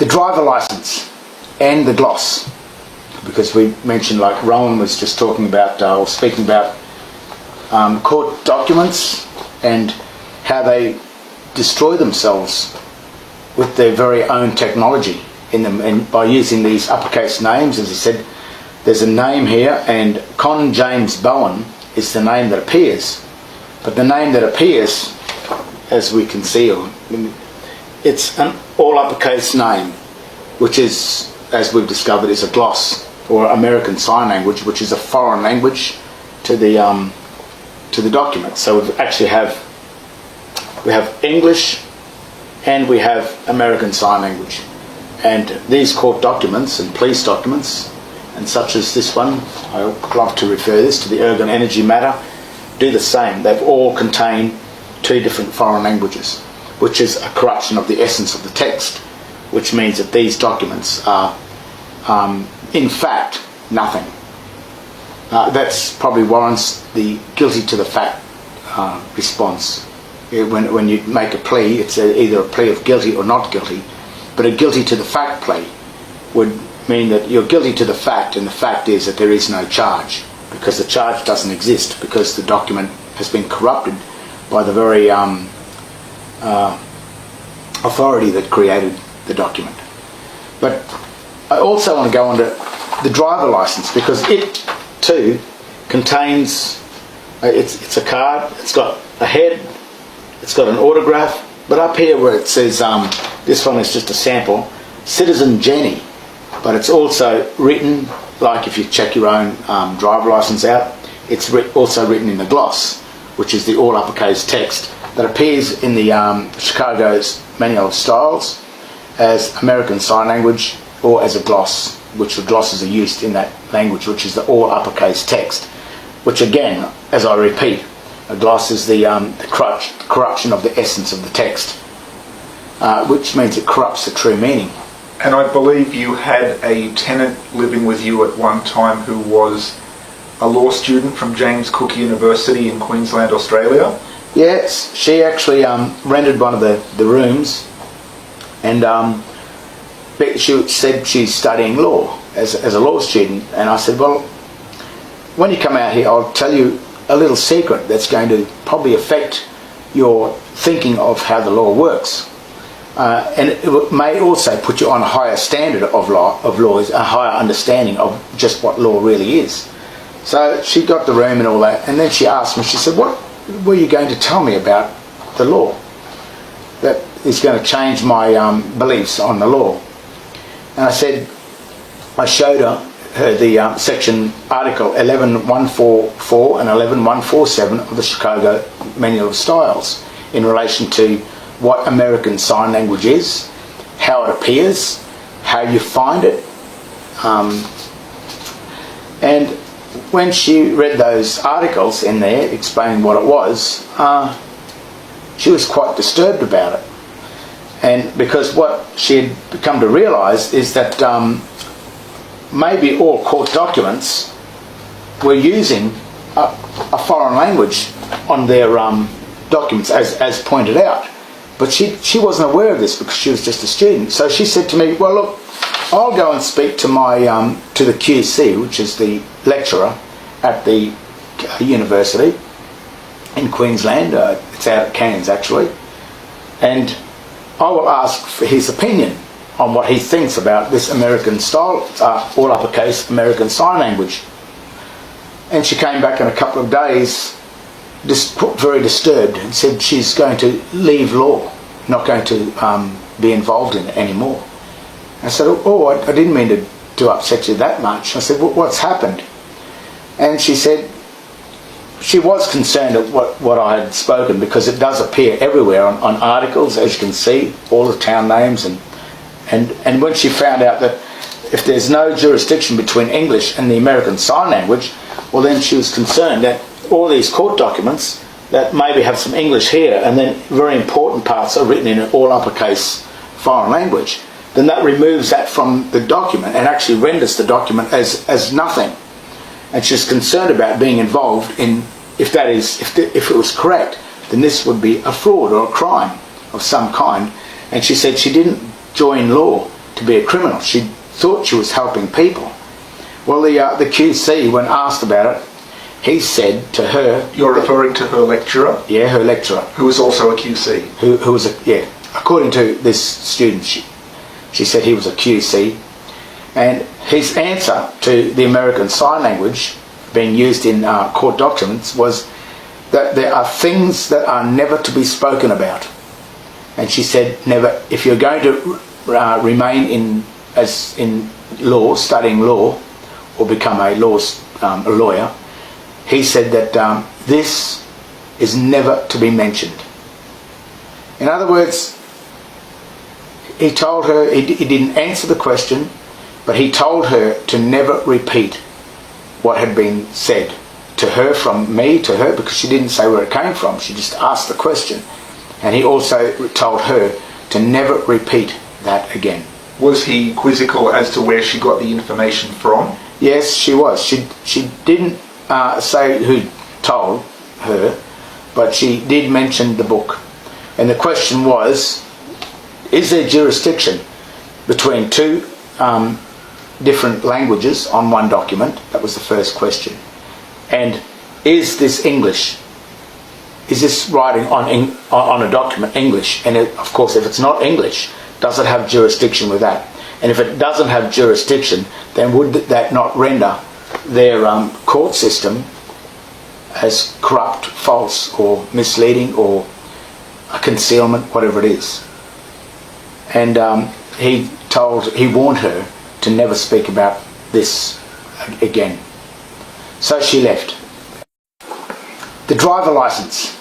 the driver license and the gloss, because we mentioned, like Rowan was just talking about, or speaking about court documents and how they destroy themselves with their very own technology in them, and by using these uppercase names. As he said, there's a name here, and Con James Bowen is the name that appears, but the name that appears, as we can see, it's an all uppercase name, which is, as we've discovered, is a gloss, or American Sign Language, which is a foreign language to the document. So we actually have English and we have American Sign Language. And these court documents and police documents, and such as this one, I love to refer this to the Ergon Energy Matter, do the same. They've all contained two different foreign languages, which is a corruption of the essence of the text, which means that these documents are in fact nothing. That's probably warrants the guilty to the fact response. When you make a plea, it's either a plea of guilty or not guilty, but a guilty to the fact plea would mean that you're guilty to the fact, and the fact is that there is no charge, because the charge doesn't exist, because the document has been corrupted by the very authority that created the document. But I also want to go on to the driver license, because it too contains, it's a card, it's got a head, it's got an autograph, but up here where it says, this one is just a sample, Citizen Jenny, but it's also written, like if you check your own driver license out, it's also written in the gloss, which is the all uppercase text that appears in the Chicago's Manual of Styles as American Sign Language, or as a gloss, which the glosses are used in that language, which is the all uppercase text, which again, as I repeat, a gloss is the corruption of the essence of the text, which means it corrupts the true meaning. And I believe you had a tenant living with you at one time who was a law student from James Cook University in Queensland, Australia. Yes, she actually rented one of the rooms, and she said she's studying law as a law student. And I said, well, when you come out here, I'll tell you a little secret that's going to probably affect your thinking of how the law works. And it may also put you on a higher standard of laws, a higher understanding of just what law really is. So she got the room and all that, and then she asked me, she said, what were you going to tell me about the law that is going to change my beliefs on the law? And I said, I showed her the section article 11144 and 11147 of the Chicago Manual of Styles in relation to what American Sign Language is, how it appears, how you find it. And when she read those articles in there explaining what it was, she was quite disturbed about it. And because what she had come to realise is that maybe all court documents were using a foreign language on their documents, as pointed out. But she wasn't aware of this because she was just a student. So she said to me, well, look, I'll go and speak to my to the QC, which is the lecturer at the university in Queensland. It's out at Cairns, actually. And I will ask for his opinion on what he thinks about this American style, all uppercase American Sign Language. And she came back in a couple of days, very disturbed, and said she's going to leave law, not going to be involved in it anymore. I said, oh, I didn't mean to upset you that much. I said, well, what's happened? And she said she was concerned at what I had spoken, because it does appear everywhere on articles, as you can see, all the town names. And when she found out that if there's no jurisdiction between English and the American Sign Language, well, then she was concerned that all these court documents that maybe have some English here and then very important parts are written in an all uppercase foreign language, then that removes that from the document and actually renders the document as nothing. And she's concerned about being involved in, if it was correct, then this would be a fraud or a crime of some kind. And she said she didn't join law to be a criminal. She thought she was helping people. Well, the QC, when asked about it, he said to her... You're referring to her lecturer? Yeah, her lecturer. Who was also a QC? Who was according to this student, she said he was a QC. And his answer to the American Sign Language being used in court documents was that there are things that are never to be spoken about. And she said, never, if you're going to remain in law, studying law, or become a lawyer, he said that this is never to be mentioned. In other words, he told her, he didn't answer the question, but he told her to never repeat what had been said to her, from me to her, because she didn't say where it came from. She just asked the question. And he also told her to never repeat that again. Was he quizzical as to where she got the information from? Yes, she was. She didn't say who told her, but she did mention the book. And the question was, is there jurisdiction between two different languages on one document? That was the first question. And is this English? Is this writing on a document English? And of course, if it's not English, does it have jurisdiction with that? And if it doesn't have jurisdiction, then would that not render their court system as corrupt, false, or misleading, or a concealment, whatever it is? And he warned her to never speak about this again. So she left. The driver license.